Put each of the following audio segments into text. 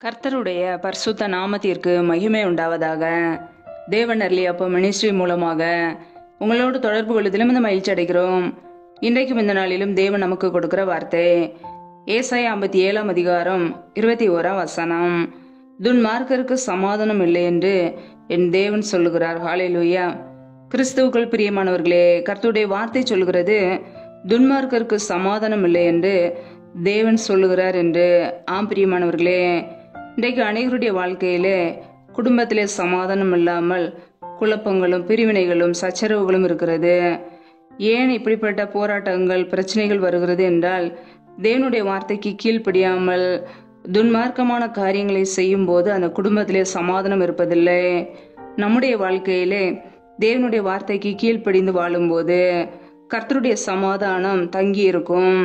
கர்த்தருடைய பரிசுத்த நாமத்திற்கு மகிமை உண்டாவதாக. தேவன் அருளி அப்போ மினிஸ்ட்ரி மூலமாக உங்களோடு தொடர்பு கொள்வதிலும் இந்த மகிழ்ச்சி அடைகிறோம். இன்றைக்கும் இந்த நாளிலும் தேவன் நமக்கு கொடுக்கிற வார்த்தை ஏசாயா 57 அதிகாரம் 21 வசனம். துன்மார்க்கருக்கு சமாதானம் இல்லை என்று என் தேவன் சொல்லுகிறார். ஹல்லேலூயா. கிறிஸ்துவுக்குள் பிரியமானவர்களே, கர்த்தருடைய வார்த்தை சொல்கிறது துன்மார்க்கருக்கு சமாதானம் இல்லை என்று தேவன் சொல்லுகிறார் என்று. பிரியமானவர்களே, இன்றைக்கு அநேகருடைய வாழ்க்கையிலே குடும்பத்திலே சமாதானம் இல்லாமல் குழப்பங்களும் பிரிவினைகளும் சச்சரவுகளும் இருக்கிறது. ஏன் இப்படிப்பட்ட போராட்டங்கள் பிரச்சனைகள் வருகிறது என்றால், தேவனுடைய வார்த்தைக்கு கீழ்ப்படியாமல் துன்மார்க்கமான காரியங்களை செய்யும் போது அந்த குடும்பத்திலே சமாதானம் இருப்பதில்லை. நம்முடைய வாழ்க்கையிலே தேவனுடைய வார்த்தைக்கு கீழ்ப்படிந்து வாழும்போது கர்த்தருடைய சமாதானம் தங்கி இருக்கும்.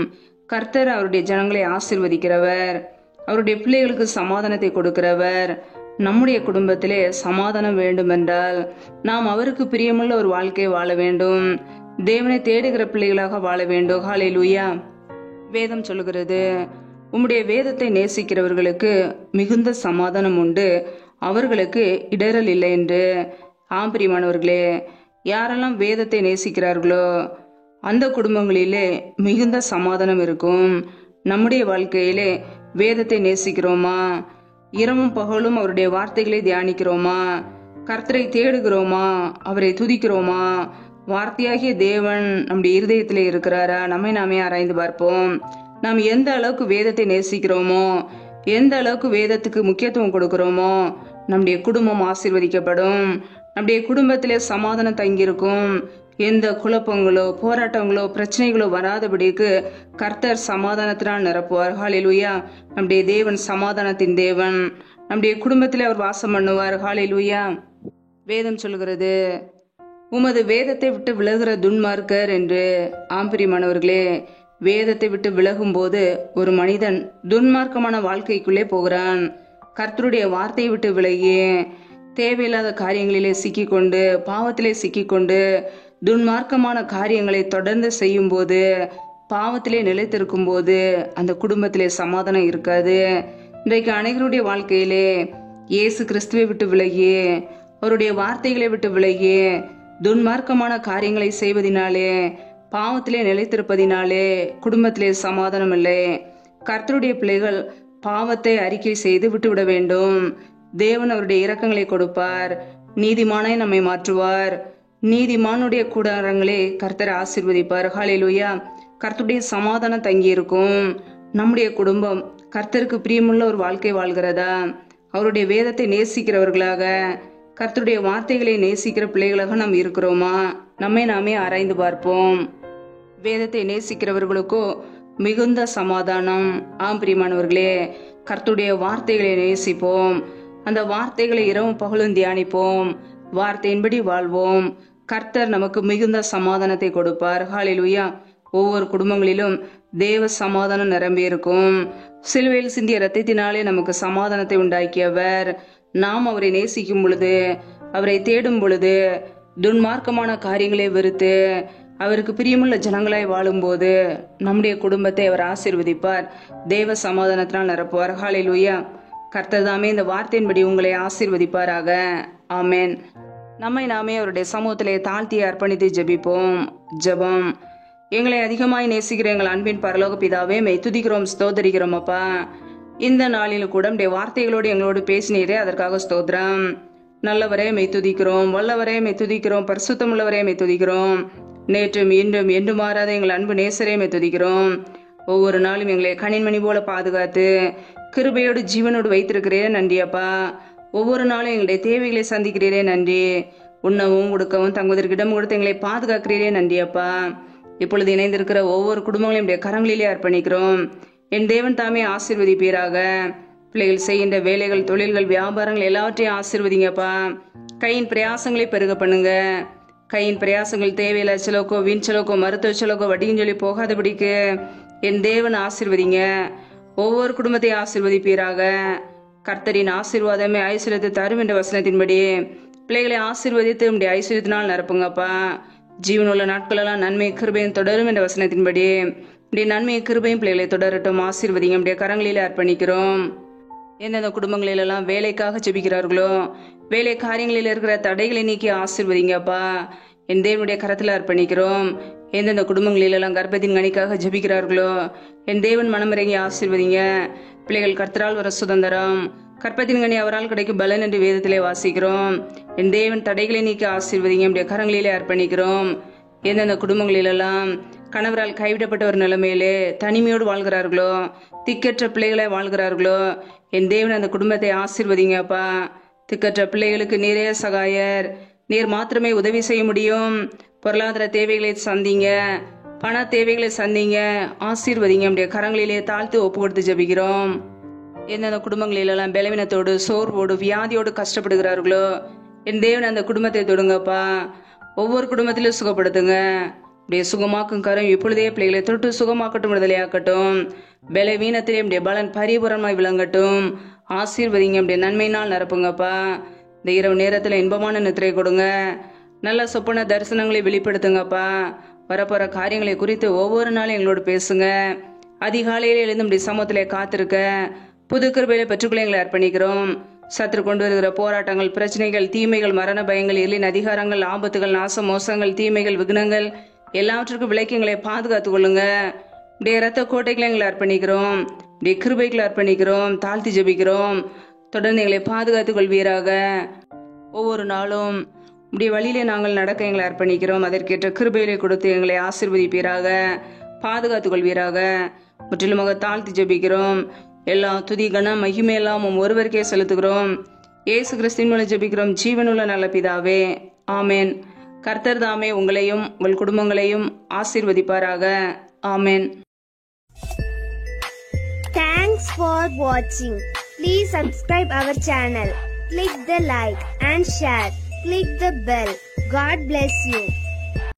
கர்த்தர் அவருடைய ஜனங்களை ஆசீர்வதிக்கிறவர், அவருடைய பிள்ளைகளுக்கு சமாதானத்தை கொடுக்கிறவர். நம்முடைய குடும்பத்திலே சமாதானம் வேண்டுமென்றால் நாம் அவருக்கு பிரியமுள்ள ஒரு வாழ்க்கையை வாழ வேண்டும். தேவனை தேடுகிற பிள்ளைகளாக வாழ வேண்டும். ஹல்லேலூயா. வேதம் சொல்லுகிறது, உம்முடைய வேதத்தை நேசிக்கிறவர்களுக்கு மிகுந்த சமாதானம் உண்டு, அவர்களுக்கு இடரல் இல்லை என்று. பிரியமானவர்களே, யாரெல்லாம் வேதத்தை நேசிக்கிறார்களோ அந்த குடும்பங்களிலே மிகுந்த சமாதானம் இருக்கும். நம்முடைய வாழ்க்கையிலே வேதத்தை நேசிக்கிறோமா? இரவும் பகலும் அவருடைய வார்த்தைகளை தியானிக்கிறோமா? கர்த்தரை தேடுகிறோமா? அவரை துதிக்கிறோமா? வார்த்தையாகிய தேவன் நம்முடைய இருதயத்திலே இருக்கிறாரா? நம்மை நாமே ஆராய்ந்து பார்ப்போம். நாம் எந்த அளவுக்கு வேதத்தை நேசிக்கிறோமோ, எந்த அளவுக்கு வேதத்துக்கு முக்கியத்துவம் கொடுக்கிறோமோ, நம்முடைய குடும்பம் ஆசீர்வதிக்கப்படும். நம்முடைய குடும்பத்திலே சமாதானம் தங்கியிருக்கும். எந்த குழப்பங்களோ போராட்டங்களோ பிரச்சனைகளோ வராதபடிக்கு கர்த்தர் சமாதானத்தினால் நிரப்புவார். ஹல்லேலூயா. நம்முடைய தேவன் சமாதானத்தின் தேவன். நம்முடைய குடும்பத்திலே அவர் வாசம் பண்ணுவார். ஹல்லேலூயா. வேதம் சொல்கிறது, உமது வேதத்தை விட்டு விலகுற துன்மார்க்கர் என்று. பிரியமானவர்களே, வேதத்தை விட்டு விலகும் போது ஒரு மனிதன் துன்மார்க்கமான வாழ்க்கைக்குள்ளே போகிறான். கர்த்தருடைய வார்த்தையை விட்டு விலகி தேவையில்லாத காரியங்களிலே சிக்கிக்கொண்டு பாவத்திலே சிக்கிக்கொண்டு துன்மார்க்கமான காரியங்களை தொடர்ந்து செய்யும் போது, பாவத்திலே நிலைத்திருக்கும் போது அந்த குடும்பத்திலே சமாதானம் இருக்காது. இன்றைக்கு அனைவருடைய வாழ்க்கையிலே இயேசு கிறிஸ்துவை விட்டு விலகி அவருடைய வார்த்தைகளை விட்டு விலகி துன்மார்க்கமான காரியங்களை செய்வதினாலே பாவத்திலே நிலைத்திருப்பதினாலே குடும்பத்திலே சமாதானம் இல்லை. கர்த்தருடைய பிள்ளைகள் பாவத்தை அறிக்கை செய்து விட்டுவிட வேண்டும். தேவன் அவருடைய இரக்கங்களை கொடுப்பார். நீதிமானை நம்மை மாற்றுவார். நீதிமானுடைய கூடாரங்களே கர்த்தர் ஆசீர்வதிப்பார். ஹல்லேலூயா. கர்த்தருடைய சமாதானம் தங்கி இருக்கும். நம்முடைய குடும்பம் கர்த்தருக்கு பிரியமுள்ள ஒரு வாழ்க்கை வாழ்கிறதா? அவருடைய வேதத்தை நேசிக்கிறவர்களாக, கர்த்தருடைய வார்த்தைகளை நேசிக்கிற பிள்ளைகளாக நாம் இருக்கிறோமா? நம்மை நாமே ஆராய்ந்து பார்ப்போம். வேதத்தை நேசிக்கிறவர்களுக்கோ மிகுந்த சமாதானம். பிரியமானவர்களே, கர்த்தருடைய வார்த்தைகளை நேசிப்போம். அந்த வார்த்தைகளை இரவும் பகலும் தியானிப்போம். வார்த்தையின்படி வாழ்வோம். கர்த்தர் நமக்கு மிகுந்த சமாதானத்தை கொடுப்பார். ஹல்லேலூயா. ஒவ்வொரு குடும்பங்களிலும் தேவ சமாதானம் நிரம்பி இருக்கும். சிலுவையில் சிந்திய இரத்தத்தினாலே நமக்கு சமாதானத்தை உண்டாக்கியவர். நாம் அவரை நேசிக்கும் பொழுது, அவரை தேடும் பொழுது, துன்மார்க்கமான காரியங்களை வெறுத்து அவருக்கு பிரியமுள்ள ஜனங்களாய் வாழும் போது நம்முடைய குடும்பத்தை அவர் ஆசீர்வதிப்பார். தேவ சமாதானத்தினால் நிரப்புவார். ஹல்லேலூயா. கர்த்தர் தாமே இந்த வார்த்தையின்படி உங்களை ஆசீர்வதிப்பாராக. ஆமென். நம்மை நாமே அவருடைய சமூகத்திலே தாழ்த்தி அர்ப்பணித்து ஜெபிப்போம். ஜெபம். எங்களை அதிகமாய் நேசிக்கிற எங்கள் அன்பின் பரலோக பிதாவே, மெய் துதிக்கிறோம், ஸ்தோத்தரிக்கிறோம் அப்பா. இந்த நாளில் கூட உடைய வார்த்தைகளோடு எங்களோடு பேசினீரே, அதற்காக ஸ்தோத்திரம். நல்லவரே மெய் துதிக்கிறோம், வல்லவரே மெய் துதிக்கிறோம், பரிசுத்தமுள்ளவரே மெய் துதிக்கிறோம். நேற்றும் இன்றும் என்று மாறாத எங்கள் அன்பு நேசரே மெய் துதிக்கிறோம். ஒவ்வொரு நாளும் எங்களை கணின்மணி போல பாதுகாத்து கிருபையோடு ஜீவனோடு வைத்திருக்கிறே நன்றி அப்பா. ஒவ்வொரு நாளும் எங்களுடைய தேவைகளை சந்திக்கிறீரே நன்றி. உண்ணவும் உடுக்கவும் தங்குவதற்கு இடம் கொடுத்து எங்களை பாதுகாக்கிறீரே நன்றி அப்பா. இப்பொழுது இணைந்திருக்கிற ஒவ்வொரு குடும்பங்களையும் கரங்களிலே அர்ப்பணிக்கிறோம். என் தேவன் தாமே ஆசீர்வதிப்பீராக. பிள்ளைகள் செய்கின்ற வேலைகள், தொழில்கள், வியாபாரங்கள் எல்லாவற்றையும் ஆசீர்வதிங்கப்பா. கையின் பிரயாசங்களை பெருக பண்ணுங்க. கையின் பிரயாசங்கள் தேவையில்ல செலவுக்கோ வீண் செலவுக்கோ மருத்துவ செலவுக்கோ வட்டியும் சொல்லி போகாதபடிக்கு என் தேவன் ஆசீர்வதிங்க. ஒவ்வொரு குடும்பத்தை ஆசீர்வதிப்பீராக. கர்த்தரின் ஆசீர்வாதமே ஐஸ்வர்யத்தை தரும் என்ற வசனத்தின்படி பிள்ளைகளை ஆசீர்வதித்து உடைய ஐஸ்வர்யத்தினால் நிரப்புங்கப்பா. ஜீவனுள்ள நாட்களெல்லாம் நன்மை கிருபையும் தொடரும் என்ற வசனத்தின்படி உடைய நன்மை கிருபையும் பிள்ளைகளை தொடரட்டும். ஆசீர்வதிங்க. உடைய கரங்களிலே அர்ப்பணிக்கிறோம். எந்தெந்த குடும்பங்களிலெல்லாம் வேலைக்காக ஜெபிக்கிறார்களோ வேலை காரியங்களில் இருக்கிற தடைகளை நீக்கி ஆசீர்வதிங்கப்பா. என் தேவனுடைய கரத்தில் அர்ப்பணிக்கிறோம். எந்தெந்த குடும்பங்களிலெல்லாம் கர்ப்பத்தின் கனிக்காக ஜெபிக்கிறார்களோ என் தேவன் மனமிறங்கி ஆசீர்வதிங்க. பிள்ளைகள் கர்த்தரால் வர சுதந்திரம், கர்ப்பத்தின் கனி அவரால் கிடைக்கும் பலன் என்று வேதத்திலே வாசிக்கிறோம். என் தேவன் தடைகளை நீக்கி ஆசீர்வதிங்க. நம்முடைய கரங்களிலே அர்ப்பணிக்கிறோம். எந்தெந்த குடும்பங்களிலெல்லாம் கணவரால் கைவிடப்பட்ட ஒரு நிலைமையிலே தனிமையோடு வாழ்கிறார்களோ திக்கற்ற பிள்ளைகளை வாழ்கிறார்களோ என் தேவன் அந்த குடும்பத்தை ஆசீர்வதிங்கப்பா. திக்கற்ற பிள்ளைகளுக்கு நீரே சகாயர், நீர் மாத்திரமே உதவி செய்ய முடியும். பொருளாதார தேவைகளை சந்திங்க, பண தேவைகளை சந்திங்க, ஆசீர்வதிங்க. நம்முடைய கரங்களிலே தாழ்த்து ஒப்பு கொடுத்து ஜெபிக்கிறோம். எந்தெந்த குடும்பங்களிலெல்லாம் பலவீனத்தோடு சோர்வோடு வியாதியோடு கஷ்டப்படுகிறார்களோ என் தேவன் அந்த குடும்பத்தை தொடுங்கப்பா. ஒவ்வொரு குடும்பத்திலும் சுகப்படுத்துங்க. அப்படியே சுகமாக்கும் கரம் இப்பொழுதே பிள்ளைகளை தொட்டு சுகமாக்கட்டும், விடுதலையாக்கட்டும். பலவீனத்திலே அப்படியே பலன் பரிபூரணமாய் விளங்கட்டும். ஆசீர்வதிங்க. அப்படியே நன்மையினால் நிரப்புங்கப்பா. இந்த இரவு நேரத்தில் இன்பமான நித்திரை கொடுங்க. நல்ல சொப்பன தரிசனங்களை வெளிப்படுத்துங்கப்பா. வரப்போற காரியங்களை குறித்து ஒவ்வொரு நாளும் எங்களோடு பேசுங்க. அதிகாலையில எழுந்து நம்முடைய சமூகத்திலே காத்திருக்க புது கிருபையில பெற்றுக்கொள்ள எங்களை அர்ப்பணிக்கிறோம். சத்துரு கொண்டு வருகிற போராட்டங்கள், பிரச்சனைகள், தீமைகள், மரண பயங்கள், இருளின் அதிகாரங்கள், ஆபத்துகள், நாச மோசங்கள், தீமைகள், விக்னங்கள் எல்லாவற்றுக்கும் விலைக்கு எங்களை பாதுகாத்துக் கொள்ளுங்க. இப்படியே இரத்த கோட்டைகளை எங்களை அர்ப்பணிக்கிறோம். இப்படியே கிருபைகளை அர்ப்பணிக்கிறோம். தாழ்த்தி ஜெபிக்கிறோம். தொடர்ந்து எங்களை பாதுகாத்துக் கொள்வீராக. ஒவ்வொரு நாளும் இப்படி வழியிலே நாங்கள் நடக்க எங்களை அர்ப்பணிக்கிறோம். அதற்கேற்ற கிருபையிலே கொடுத்து எங்களை ஆசீர்வதிப்பீராக, பாதுகாத்துக் கொள்வீராக. முற்றிலுமாக தாழ்த்தி ஜெபிக்கிறோம். எல்லா துதி கன மகிமையெல்லாம் ஒருவருக்கே செலுத்துகிறோம். இயேசு கிறிஸ்துவின் மூலம் ஜெபிக்கிறோம் ஜீவனுள்ள நல்ல பிதாவே, ஆமேன். கர்த்தர் தாமே உங்களையும் உங்கள் குடும்பங்களையும் ஆசீர்வதிப்பாராக. ஆமேன். Thanks for watching. Please subscribe our channel. Click the like and share. Click the bell. God bless you.